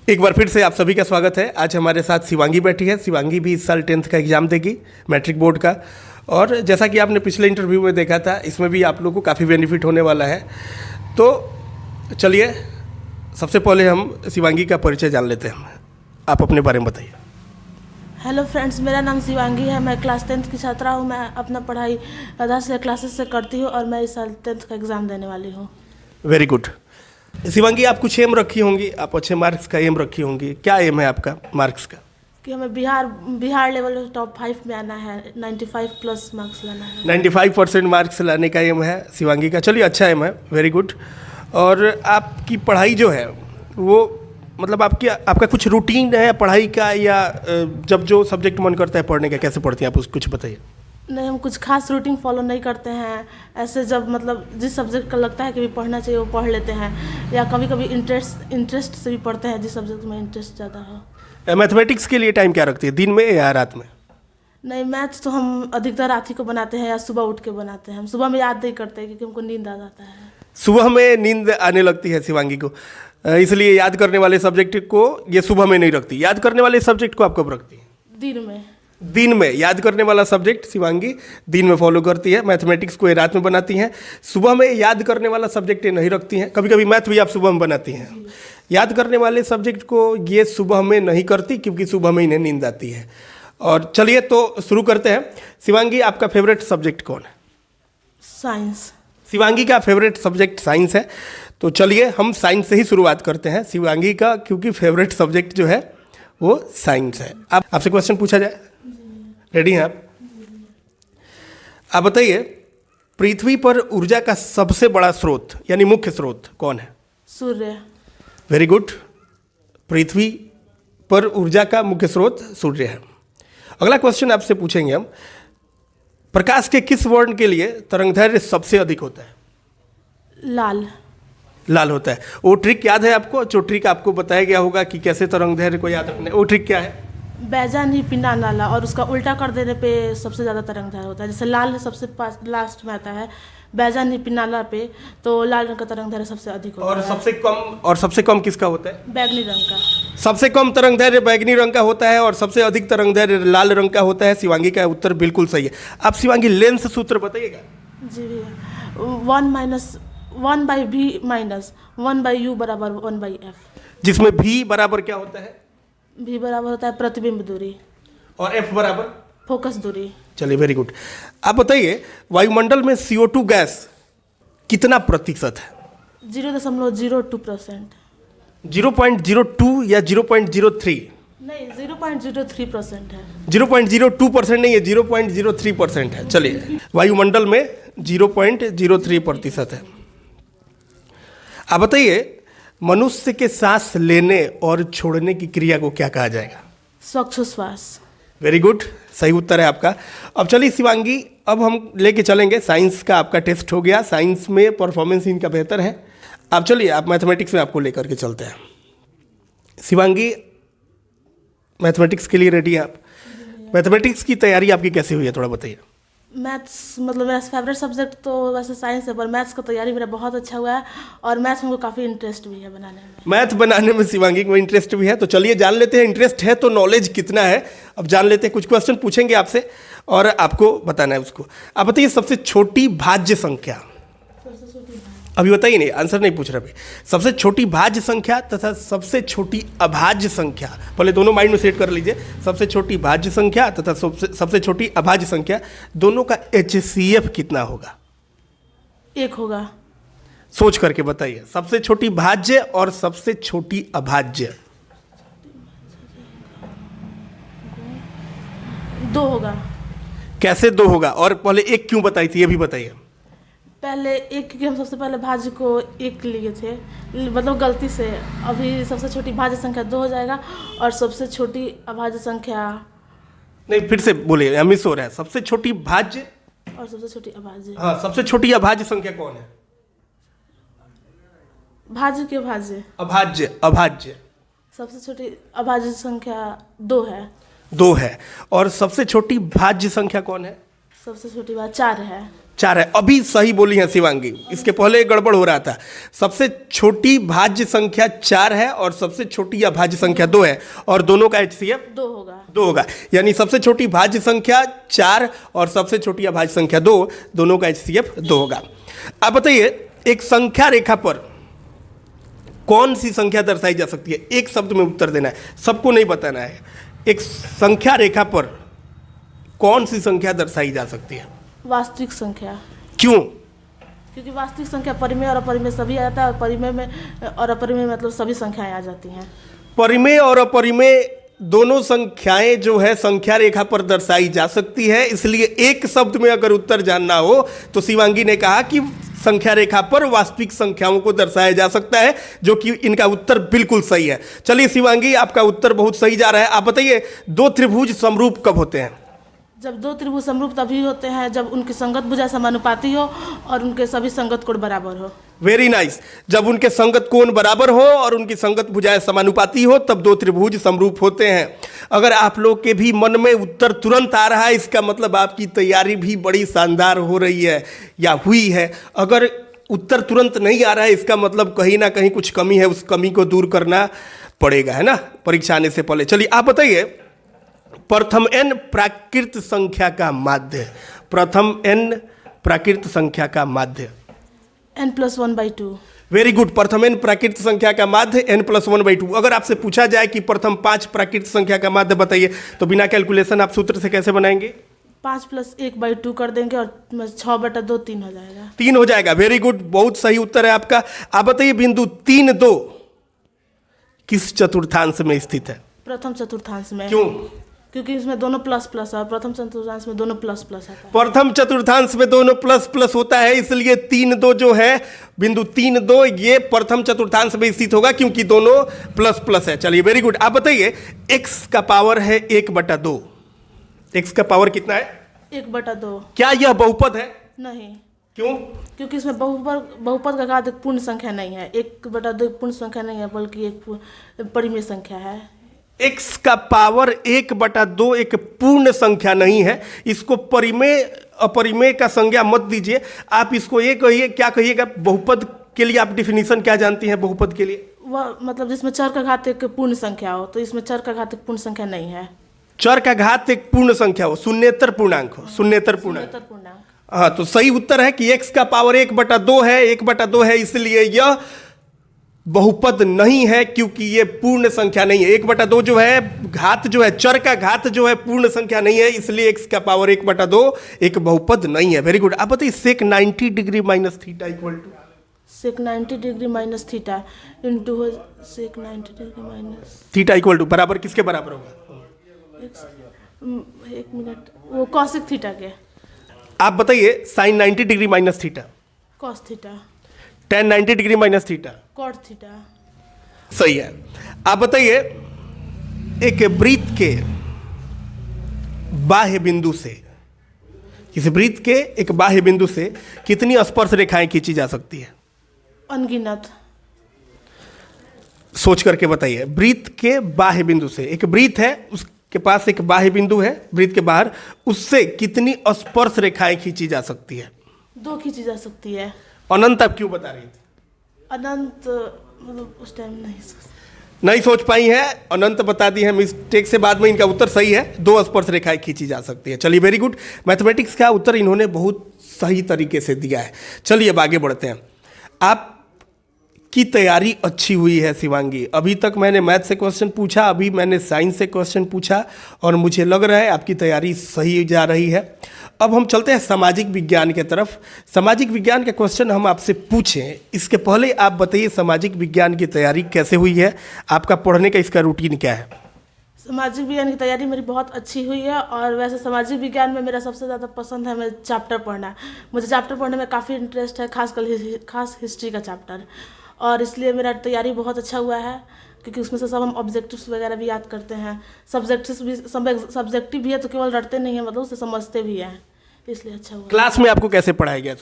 एक बार फिर से आप सभी का स्वागत है। आज हमारे साथ शिवांगी बैठी है। शिवांगी भी इस साल 10th का एग्ज़ाम देगी, मैट्रिक बोर्ड का। और जैसा कि आपने पिछले इंटरव्यू में देखा था, इसमें भी आप लोगों को काफ़ी बेनिफिट होने वाला है। तो चलिए सबसे पहले हम शिवांगी का परिचय जान लेते हैं। आप अपने बारे में बताइए। हेलो फ्रेंड्स, मेरा नाम शिवांगी है। मैं क्लास 10th की छात्रा हूँ। मैं अपना पढ़ाई 10 क्लासेस से करती हूँ और मैं इस साल 10th का एग्ज़ाम देने वाली हूँ। Very good. शिवांगी, आप कुछ एम रखी होंगी, आप अच्छे मार्क्स का एम रखी होंगी। क्या एम है आपका मार्क्स का? कि हमें बिहार लेवल टॉप 5 में आना है, 95 प्लस मार्क्स लाना है। 95% मार्क्स लाने का एम है शिवांगी का। चलिए, अच्छा एम है, वेरी गुड। और आपकी पढ़ाई जो है वो मतलब आपका कुछ रूटीन है पढ़ाई का, या जब जो सब्जेक्ट मन करता है पढ़ने का, कैसे पढ़ती हैं आप, उसको कुछ बताइए। नहीं, हम कुछ खास रूटीन फॉलो नहीं करते हैं। ऐसे जब मतलब जिस सब्जेक्ट का लगता है कि भी पढ़ना चाहिए वो पढ़ लेते हैं, या कभी कभी इंटरेस्ट से भी पढ़ते हैं जिस सब्जेक्ट में इंटरेस्ट ज़्यादा हो। मैथमेटिक्स के लिए टाइम क्या रखती है, दिन में या रात में? नहीं, मैथ्स तो हम अधिकतर रात ही को बनाते हैं या सुबह उठ के बनाते हैं। हम सुबह में याद नहीं करते क्योंकि हमको नींद आ जाता है। सुबह में नींद आने लगती है शिवांगी को, इसलिए याद करने वाले सब्जेक्ट को ये सुबह में नहीं रखती। याद करने वाले सब्जेक्ट को आप कब रखती है? दिन में। दिन में याद करने वाला सब्जेक्ट शिवांगी दिन में फॉलो करती है। मैथमेटिक्स को ये रात में बनाती हैं। सुबह में याद करने वाला सब्जेक्ट ये नहीं रखती हैं। कभी कभी मैथ भी आप सुबह में बनाती हैं। याद करने वाले सब्जेक्ट को ये सुबह में नहीं करती क्योंकि सुबह में इन्हें नींद आती है। और चलिए तो शुरू करते हैं। शिवांगी, आपका फेवरेट सब्जेक्ट कौन है? साइंस। शिवांगी का फेवरेट सब्जेक्ट साइंस है। तो चलिए हम साइंस से ही शुरुआत करते हैं शिवांगी का, क्योंकि फेवरेट सब्जेक्ट जो है वो साइंस है। आपसे क्वेश्चन पूछा जाए, रेडी हैं आप? आप बताइए, पृथ्वी पर ऊर्जा का सबसे बड़ा स्रोत यानी मुख्य स्रोत कौन है? सूर्य। Very good. पृथ्वी पर ऊर्जा का मुख्य स्रोत सूर्य है। अगला क्वेश्चन आपसे पूछेंगे हम, प्रकाश के किस वर्ण के लिए तरंगदैर्घ्य सबसे अधिक होता है? लाल। लाल होता है। वो ट्रिक याद है आपको, जो ट्रिक आपको बताया गया होगा कि कैसे तरंगदैर्घ्य को याद रखना है, वो ट्रिक क्या है? बैजान ही पिना नाला, और उसका उल्टा कर देने पे सबसे ज़्यादा तरंगदैर्घ्य होता है। जैसे लाल सबसे लास्ट में आता है, बैजान ही पिनाला पे, तो लाल रंग का तरंगदैर्घ्य सबसे अधिक होता है। और सबसे कम किसका होता है? बैगनी रंग का। सबसे कम तरंगदैर्घ्य बैगनी रंग का होता है और सबसे अधिक तरंगदैर्घ्य लाल रंग का होता है। शिवांगी का उत्तर बिल्कुल सही है। आप शिवांगी लेंस सूत्र बताइएगा। जी भैया, 1/v-1/u बराबर 1/f। जिसमें v बराबर क्या होता है? v बराबर होता है प्रतिबिंब दूरी, और f बराबर फोकस दूरी। चलिए, वेरी गुड। आप बताइए, वायुमंडल में CO2 गैस कितना प्रतिशत है? 0.02%। 0.02 या 0.03? नहीं, 0.03% है। 0.02% नहीं है, 0.03% है। चलिए, वायुमंडल में 0.03% है। आप बताइए, मनुष्य के सांस लेने और छोड़ने की क्रिया को क्या कहा जाएगा? श्वास। वेरी गुड, सही उत्तर है आपका। अब चलिए शिवांगी, अब हम लेके चलेंगे, साइंस का आपका टेस्ट हो गया, साइंस में परफॉर्मेंस इनका बेहतर है। अब चलिए आप मैथमेटिक्स में आपको लेकर के चलते हैं। शिवांगी, मैथमेटिक्स के लिए रेडी हैं आप? मैथमेटिक्स की तैयारी आपकी कैसी हुई है, थोड़ा बताइए। मैथ्स मतलब मेरा फेवरेट सब्जेक्ट तो वैसे साइंस है, पर मैथ्स का तैयारी मेरा बहुत अच्छा हुआ है और मैथ्स में काफ़ी इंटरेस्ट भी है बनाने में। मैथ बनाने में शिवांगी को इंटरेस्ट भी है, तो चलिए जान लेते हैं इंटरेस्ट है तो नॉलेज कितना है। अब जान लेते हैं, कुछ क्वेश्चन पूछेंगे आपसे और आपको बताना है उसको। आप बताइए, सबसे छोटी भाज्य संख्या, अभी बताइए, नहीं आंसर नहीं पूछ रहा अभी। सबसे छोटी भाज्य संख्या तथा सबसे छोटी अभाज्य संख्या, पहले दोनों माइंड में सेट कर लीजिए। सबसे छोटी भाज्य संख्या तथा सबसे छोटी अभाज्य संख्या, दोनों का HCF कितना होगा? 1 होगा। सोच करके बताइए, सबसे छोटी भाज्य और सबसे छोटी अभाज्य। 2 होगा। कैसे 2 होगा? और पहले 1 क्यों बताई थी, ये भी बताइए। पहले 1 क्योंकि हम सबसे पहले भाज्य को 1 लिए थे, मतलब गलती से। अभी सबसे छोटी भाज्य संख्या 2 हो जाएगा और सबसे छोटी अभाज्य संख्या, नहीं फिर से बोलिए, मिस हो रहा है। सबसे छोटी भाज्य और सबसे छोटी अभाज्य। हाँ, सबसे छोटी अभाज्य संख्या कौन है? भाज्य के भाज्य। अभाज्य। सबसे छोटी अभाज्य संख्या 2 है। 2 है। और सबसे छोटी भाज्य संख्या कौन है? सबसे छोटी बात 4 है। 4 है। अभी सही बोली है शिवांगी, इसके पहले गड़बड़ हो रहा था। सबसे छोटी भाज्य संख्या 4 है और सबसे छोटी अभाज्य संख्या 2 है, और दोनों का HCF 2 होगा। 2 होगा। यानी सबसे छोटी भाज्य संख्या 4 और सबसे छोटी अभाज्य संख्या 2, दोनों का HCF 2 होगा। आप बताइए, एक संख्या रेखा पर कौन सी संख्या दर्शाई जा सकती है? एक शब्द में उत्तर देना है, सबको नहीं बताना है। एक संख्या रेखा पर कौन सी संख्या दर्शाई जा सकती है? वास्तविक संख्या। क्यों? क्योंकि वास्तविक संख्या परिमेय और अपरिमेय सभी आ जाता है, और परिमेय में और अपरिमेय मतलब सभी संख्याएं आ जाती हैं। परिमेय और अपरिमेय दोनों संख्याएं जो है संख्या रेखा पर दर्शाई जा सकती है। इसलिए एक शब्द में अगर उत्तर जानना हो तो शिवांगी ने कहा कि संख्या रेखा पर वास्तविक संख्याओं को दर्शाया जा सकता है, जो कि इनका उत्तर बिल्कुल सही है। चलिए शिवांगी, आपका उत्तर बहुत सही जा रहा है। आप बताइए, 2 त्रिभुज समरूप कब होते हैं? जब 2 त्रिभुज समरूप तभी होते हैं जब उनकी संगत भुजा समानुपाती हो और उनके सभी संगत कोण बराबर हो। Very nice. जब उनके संगत कोण बराबर हो और उनकी संगत भुजाएं समानुपाती हो तब 2 त्रिभुज समरूप होते हैं। अगर आप लोग के भी मन में उत्तर तुरंत आ रहा है, इसका मतलब आपकी तैयारी भी बड़ी शानदार हो रही है या हुई है। अगर उत्तर तुरंत नहीं आ रहा है, इसका मतलब कहीं ना कहीं कुछ कमी है, उस कमी को दूर करना पड़ेगा, है ना, परीक्षा आने से पहले। चलिए आप बताइए, प्रथम n प्राकृत संख्या का माध्य। प्रथम n प्राकृत संख्या का माध्य n+1/2। Very good. प्रथम n प्राकृत संख्या का माध्य n+1/2। अगर आपसे पूछा जाए कि प्रथम 5 प्राकृत संख्या का माध्य बताइए, तो बिना कैलकुलेशन आप सूत्र से कैसे बनाएंगे? 5 + 1/2 कर देंगे और 6/2 3 हो जाएगा। 3 हो जाएगा। वेरी गुड, बहुत सही उत्तर है आपका। आप बताइए, बिंदु 3-2 किस चतुर्थांश में स्थित है? प्रथम चतुर्थांश में। क्यों? क्योंकि इसमें दोनों प्लस प्लस है, प्रथम चतुर्थांश में दोनों प्लस प्लस आता है। प्रथम चतुर्थांश में दोनों प्लस प्लस होता है, इसलिए 3-2 जो है, बिंदु 3-2 ये प्रथम चतुर्थांश में स्थित होगा, क्योंकि दोनों प्लस प्लस है। चलिए वेरी गुड। आप बताइए, x का पावर है 1/2। x का पावर कितना है? 1/2। क्या यह बहुपद है? नहीं। क्यों? क्योंकि इसमें बहुपद का घात एक पूर्ण संख्या नहीं है। 1/2 एक पूर्ण संख्या नहीं है, बल्कि एक परिमेय संख्या है। x का पावर 1/2 एक पूर्ण संख्या नहीं है। इसको परिमेय अपरिमेय का संज्ञा मत दीजिए। आप इसको ये कहिए, क्या कहिएगा? बहुपद के लिए आप डिफिनीशन क्या जानती हैं बहुपद के लिए? वह मतलब जिसमें चर का घात एक पूर्ण संख्या हो, तो इसमें चर का घात एक पूर्ण संख्या नहीं है। चर का घात एक पूर्ण संख्या हो, शून्येतर पूर्णांक हो, शून्येतर पूर्णांक। हाँ, तो सही उत्तर है कि x का पावर 1/2 है। 1/2 है, इसलिए यह बहुपद नहीं है, क्योंकि ये पूर्ण संख्या नहीं है। 1/2 जो है घात जो है, चर का घात जो है पूर्ण संख्या नहीं है, इसलिए x का पावर 1/2 एक बहुपद नहीं है। Very good. आप बताइए, sec 90 degree minus theta equal to? sec 90 degree minus theta into sec 90 degree minus theta equal to बराबर किसके बराबर होगा? एक मिनट, वो cosec थीटा के। आप बताइए, sin 90 degree minus theta? cos theta. tan 90 degree minus theta? cot theta. सही है। आप बताइए, एक वृत्त के बाह्य बिंदु से, इस वृत्त के एक बाह्य बिंदु से कितनी स्पर्श रेखाएं खींची जा सकती है? अनगिनत। सोच करके बताइए। वृत्त के बाह्य बिंदु से, एक वृत्त है, उसके पास एक बाह्य बिंदु है वृत्त के बाहर, उससे कितनी स्पर्श रेखाएं खींची जा सकती है? 2 खींची जा सकती है। अनंत आप क्यों बता रही थी? अनंत मतलब उस टाइम नहीं सोच पाई है, अनंत बता दी है मिस्टेक से, बाद में इनका उत्तर सही है। 2 स्पर्श रेखाएं खींची जा सकती है। चलिए वेरी गुड। मैथमेटिक्स का उत्तर इन्होंने बहुत सही तरीके से दिया है। चलिए अब आगे बढ़ते हैं। आपकी तैयारी अच्छी हुई है शिवांगी। अभी तक मैंने मैथ से क्वेश्चन पूछा, अभी मैंने साइंस से क्वेश्चन पूछा, और मुझे लग रहा है आपकी तैयारी सही जा रही है। अब हम चलते हैं सामाजिक विज्ञान के तरफ। सामाजिक विज्ञान के क्वेश्चन हम आपसे पूछें, इसके पहले आप बताइए सामाजिक विज्ञान की तैयारी कैसे हुई है? आपका पढ़ने का इसका रूटीन क्या है? सामाजिक विज्ञान की तैयारी मेरी बहुत अच्छी हुई है, और वैसे सामाजिक विज्ञान में मेरा सबसे ज़्यादा पसंद है मैं चैप्टर पढ़ना। मुझे चैप्टर पढ़ने में काफ़ी इंटरेस्ट है, खास हिस्ट्री का चैप्टर, और इसलिए मेरा तैयारी बहुत अच्छा हुआ है, क्योंकि उसमें से सब हम ऑब्जेक्टिव्स वगैरह भी याद करते हैं। सब्जेक्टिव भी है, तो केवल रटते नहीं है, मतलब उसे समझते भी हैं, इसलिए अच्छा हुआ। क्लास में आपको कैसे पढ़ाया गया?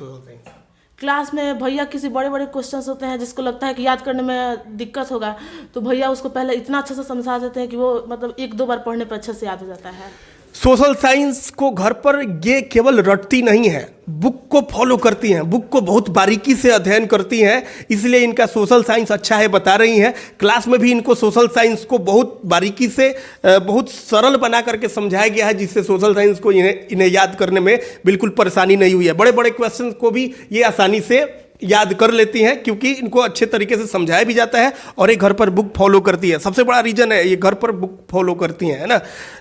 क्लास में भैया किसी बड़े बड़े क्वेश्चंस होते हैं जिसको लगता है कि याद करने में दिक्कत होगा, तो भैया उसको पहले इतना अच्छे से समझा देते हैं कि वो मतलब 1-2 बार पढ़ने पर अच्छे से याद हो जाता है। सोशल साइंस को घर पर ये केवल रटती नहीं है, बुक को फॉलो करती हैं, बुक को बहुत बारीकी से अध्ययन करती हैं, इसलिए इनका सोशल साइंस अच्छा है बता रही हैं। क्लास में भी इनको सोशल साइंस को बहुत बारीकी से बहुत सरल बना करके समझाया गया है, जिससे सोशल साइंस को इन्हें याद करने में बिल्कुल परेशानी नहीं हुई है। बड़े बड़े क्वेश्चन को भी ये आसानी से याद कर लेती हैं, क्योंकि इनको अच्छे तरीके से समझाया भी जाता है और ये घर पर बुक फॉलो करती है। सबसे बड़ा रीजन है ये घर पर बुक फॉलो करती हैं, है ना,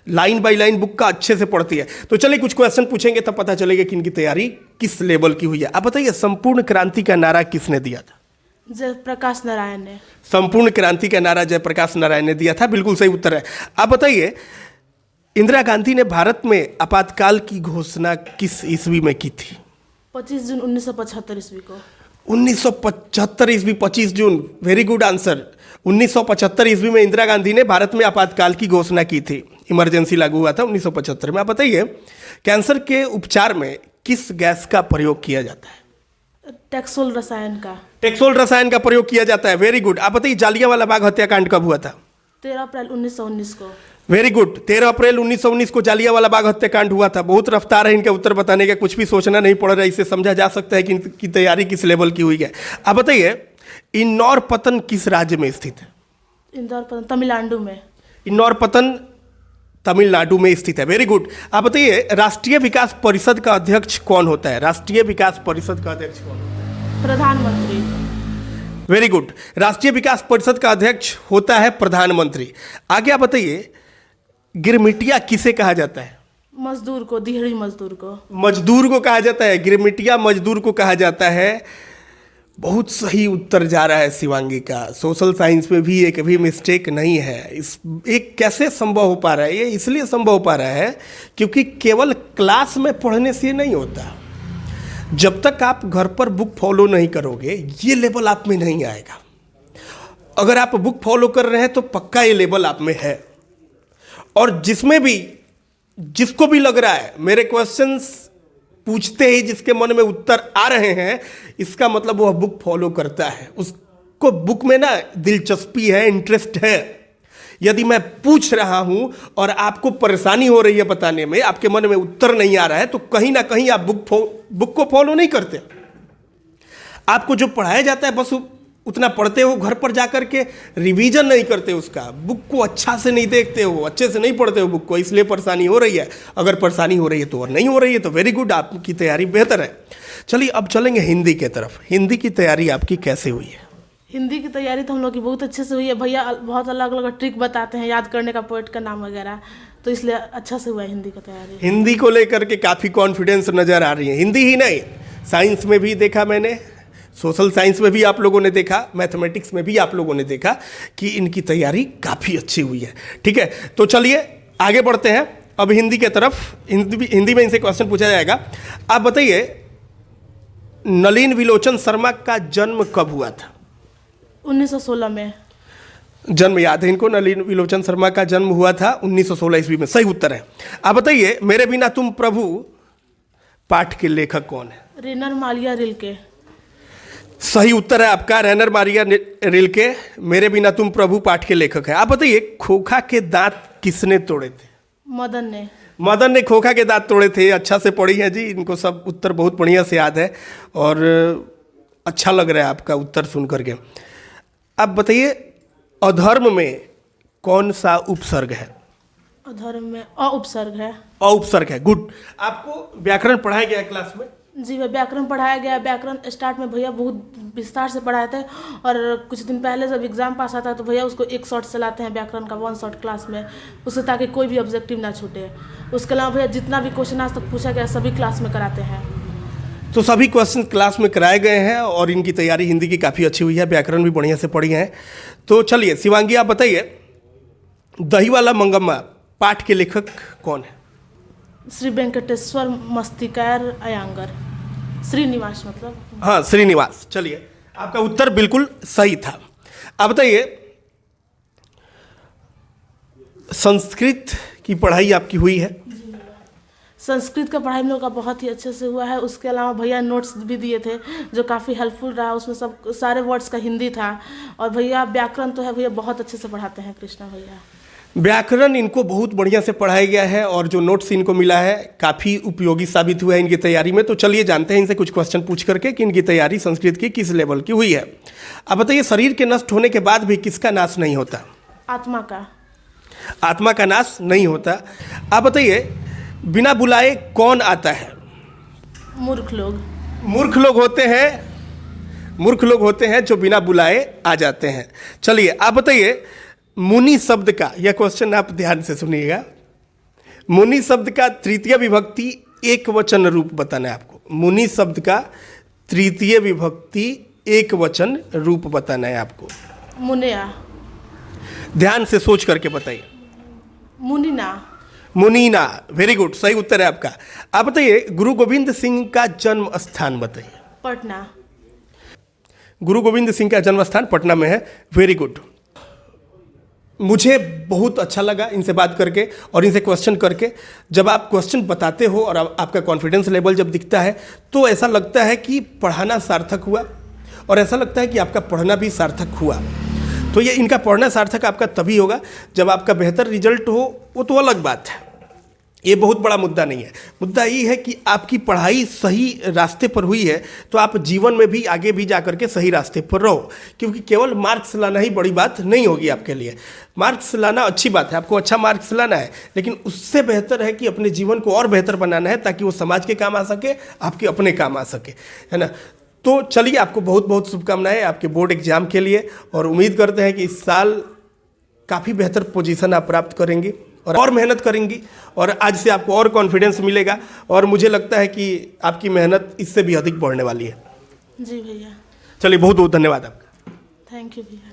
लाइन बाय लाइन बुक का अच्छे से पढ़ती है। तो चलिए कुछ क्वेश्चन पूछेंगे, तब पता चलेगा कि इनकी तैयारी किस लेवल की हुई है। आप बताइए, संपूर्ण क्रांति का नारा किसने दिया था? जयप्रकाश नारायण ने। संपूर्ण क्रांति का नारा जयप्रकाश नारायण ने दिया था, बिल्कुल सही उत्तर है। आप बताइए, इंदिरा गांधी ने भारत में आपातकाल की घोषणा किस ईस्वी में की थी? 25 जून 1975 ईस्वी को। 1975 ईस्वी, 25 जून, वेरी गुड आंसर। 1975 ईस्वी में इंदिरा गांधी ने भारत में आपातकाल की घोषणा की थी। इमरजेंसी लागू हुआ था 1975 में। आप बताइए, कैंसर के उपचार में किस गैस का प्रयोग किया जाता है? टैक्सोल रसायन का। टैक्सोल रसायन का प्रयोग किया जाता है, वेरी गुड। आप बताइए, जालियांवाला बाग हत्याकांड कब हुआ था? 13 अप्रैल 1919 को। वेरी गुड, 13 अप्रैल 1919 को जालियांवाला बाग हत्याकांड हुआ था। बहुत रफ्तार है इनके उत्तर बताने का, कुछ भी सोचना नहीं पड़ रहा है, इससे समझा जा सकता है कि इनकी तैयारी किस लेवल की हुई है। आप बताइए, इंदौर पतन किस राज्य में स्थित है? इंदौर पतन तमिलनाडु में। इंदौर पतन तमिलनाडु में स्थित है, वेरी गुड। आप बताइए, राष्ट्रीय विकास परिषद का अध्यक्ष कौन होता है? राष्ट्रीय विकास परिषद का अध्यक्ष कौन होता है? प्रधानमंत्री। वेरी गुड, राष्ट्रीय विकास परिषद का अध्यक्ष होता है प्रधानमंत्री। आगे आप बताइए, गिरमिटिया किसे कहा जाता है? मजदूर को, दिहाड़ी मजदूर को। मजदूर को कहा जाता है, गिरमिटिया मजदूर को कहा जाता है। बहुत सही उत्तर जा रहा है शिवांगी का। सोशल साइंस में भी एक भी मिस्टेक नहीं है। इस एक कैसे संभव हो पा रहा है? ये इसलिए संभव हो पा रहा है क्योंकि केवल क्लास में पढ़ने से नहीं होता। जब तक आप घर पर बुक फॉलो नहीं करोगे, ये लेवल आप में नहीं आएगा। अगर आप बुक फॉलो कर रहे हैं तो पक्का ये लेवल आप में है। और जिसमें भी, जिसको भी लग रहा है मेरे क्वेश्चंस पूछते ही जिसके मन में उत्तर आ रहे हैं, इसका मतलब वह बुक फॉलो करता है, उसको बुक में ना दिलचस्पी है, इंटरेस्ट है। यदि मैं पूछ रहा हूं और आपको परेशानी हो रही है बताने में, आपके मन में उत्तर नहीं आ रहा है, तो कहीं ना कहीं आप बुक को फॉलो नहीं करते। आपको जो पढ़ाया जाता है बस उतना पढ़ते हो, घर पर जाकर के रिवीजन नहीं करते उसका, बुक को अच्छा से नहीं देखते हो, अच्छे से नहीं पढ़ते हो बुक को, इसलिए परेशानी हो रही है। अगर परेशानी हो रही है तो और नहीं हो रही है तो वेरी गुड, आपकी तैयारी बेहतर है। चलिए अब चलेंगे हिंदी के तरफ। हिंदी की तैयारी आपकी कैसे हुई है? हिंदी की तैयारी तो हम लोग की बहुत अच्छे से हुई है। भैया बहुत अलग अलग ट्रिक बताते हैं याद करने का, पोएट का नाम वगैरह, तो इसलिए अच्छा से हुआ है हिंदी का तैयारी। हिंदी को लेकर के काफ़ी कॉन्फिडेंस नज़र आ रही है। हिंदी ही नहीं, साइंस में भी देखा मैंने, सोशल साइंस में भी आप लोगों ने देखा, मैथमेटिक्स में भी आप लोगों ने देखा कि इनकी तैयारी काफ़ी अच्छी हुई है। ठीक है, तो चलिए आगे बढ़ते हैं अब हिंदी के तरफ। हिंदी में इनसे क्वेश्चन पूछा जाएगा। आप बताइए, नलिन विलोचन शर्मा का जन्म कब हुआ था? 1916 में। जन्म याद है इनको, नलिन विलोचन शर्मा का जन्म हुआ था 1916 ईस्वी में, सही उत्तर है। आप बताइए, मेरे बिना तुम प्रभु पाठ के लेखक कौन है? रेनर मारिया रिल्के। सही उत्तर है आपका, रेनर मारिया रिल्के मेरे बिना तुम प्रभु पाठ के लेखक है। आप बताइए, खोखा के दांत किसने तोड़े थे? मदन ने। मदन ने खोखा के दांत तोड़े थे। अच्छा से पढ़ी है जी, इनको सब उत्तर बहुत बढ़िया से याद है और अच्छा लग रहा है आपका उत्तर सुन करके। आप बताइए, अधर्म में कौन सा उपसर्ग है? अधर्म में अउपसर्ग है। अउपसर्ग है, गुड। आपको व्याकरण पढ़ाया गया है क्लास में? जी भैया, व्याकरण पढ़ाया गया। व्याकरण स्टार्ट में भैया बहुत विस्तार से पढ़ाए थे, और कुछ दिन पहले जब एग्जाम पास आता है तो भैया उसको एक शॉट चलाते हैं व्याकरण का, 1 शॉट क्लास में, उससे ताकि कोई भी ऑब्जेक्टिव ना छूटे। उसके अलावा भैया जितना भी क्वेश्चन आज तक पूछा गया सभी क्लास में कराते हैं। तो सभी क्वेश्चन क्लास में कराए गए हैं और इनकी तैयारी हिंदी की काफ़ी अच्छी हुई है, व्याकरण भी बढ़िया से पढ़ी है। तो चलिए शिवांगी, आप बताइए, दहीवाला मंगम्मा पाठ के लेखक कौन है? श्री वेंकटेश्वर मस्तिकार अयंगर। श्रीनिवास मतलब। हाँ, श्रीनिवास। चलिए, आपका उत्तर बिल्कुल सही था। अब बताइए, संस्कृत की पढ़ाई आपकी हुई है? संस्कृत का पढ़ाई हम लोग का बहुत ही अच्छे से हुआ है। उसके अलावा भैया नोट्स भी दिए थे जो काफ़ी हेल्पफुल रहा। उसमें सब सारे वर्ड्स का हिंदी था। और भैया व्याकरण तो है, भैया बहुत अच्छे से पढ़ाते हैं कृष्णा भैया। व्याकरण इनको बहुत बढ़िया से पढ़ाया गया है और जो नोट्स इनको मिला है काफ़ी उपयोगी साबित हुआ है इनकी तैयारी में। तो चलिए जानते हैं इनसे कुछ क्वेश्चन पूछ करके कि इनकी तैयारी संस्कृत की किस लेवल की हुई है। अब बताइए, शरीर के नष्ट होने के बाद भी किसका नाश नहीं होता? आत्मा का। आत्मा का नाश नहीं होता। आप बताइए, बिना बुलाए कौन आता है? मूर्ख लोग। मूर्ख लोग होते हैं, मूर्ख लोग होते हैं जो बिना बुलाए आ जाते हैं। चलिए आप बताइए, मुनि शब्द का, यह क्वेश्चन आप ध्यान से सुनिएगा, मुनि शब्द का तृतीय विभक्ति एक वचन रूप बताना है आपको। मुनि शब्द का तृतीय विभक्ति एक वचन रूप बताना है आपको। मुनिया। ध्यान से सोच करके बताइए। मुनिना। मुनीना, वेरी गुड, सही उत्तर है आपका। आप बताइए, गुरु गोविंद सिंह का जन्म स्थान बताइए। पटना। गुरु गोविंद सिंह का जन्म स्थान पटना में है, वेरी गुड। मुझे बहुत अच्छा लगा इनसे बात करके और इनसे क्वेश्चन करके। जब आप क्वेश्चन बताते हो और आपका कॉन्फिडेंस लेवल जब दिखता है तो ऐसा लगता है कि पढ़ाना सार्थक हुआ और ऐसा लगता है कि आपका पढ़ना भी सार्थक हुआ। तो ये इनका पढ़ना सार्थक आपका तभी होगा जब आपका बेहतर रिजल्ट हो, वो तो अलग बात है, ये बहुत बड़ा मुद्दा नहीं है। मुद्दा ये है कि आपकी पढ़ाई सही रास्ते पर हुई है तो आप जीवन में भी आगे भी जा करके सही रास्ते पर रहो, क्योंकि केवल मार्क्स लाना ही बड़ी बात नहीं होगी आपके लिए। मार्क्स लाना अच्छी बात है, आपको अच्छा मार्क्स लाना है, लेकिन उससे बेहतर है कि अपने जीवन को और बेहतर बनाना है ताकि वो समाज के काम आ सके, आपके अपने काम आ सके, है ना। तो चलिए, आपको बहुत बहुत शुभकामनाएं आपके बोर्ड एग्जाम के लिए और उम्मीद करते हैं कि इस साल काफ़ी बेहतर पोजीशन आप प्राप्त करेंगी और मेहनत करेंगी और आज से आपको और कॉन्फिडेंस मिलेगा और मुझे लगता है कि आपकी मेहनत इससे भी अधिक बढ़ने वाली है। जी भैया। चलिए, बहुत बहुत धन्यवाद आपका। थैंक यू भैया।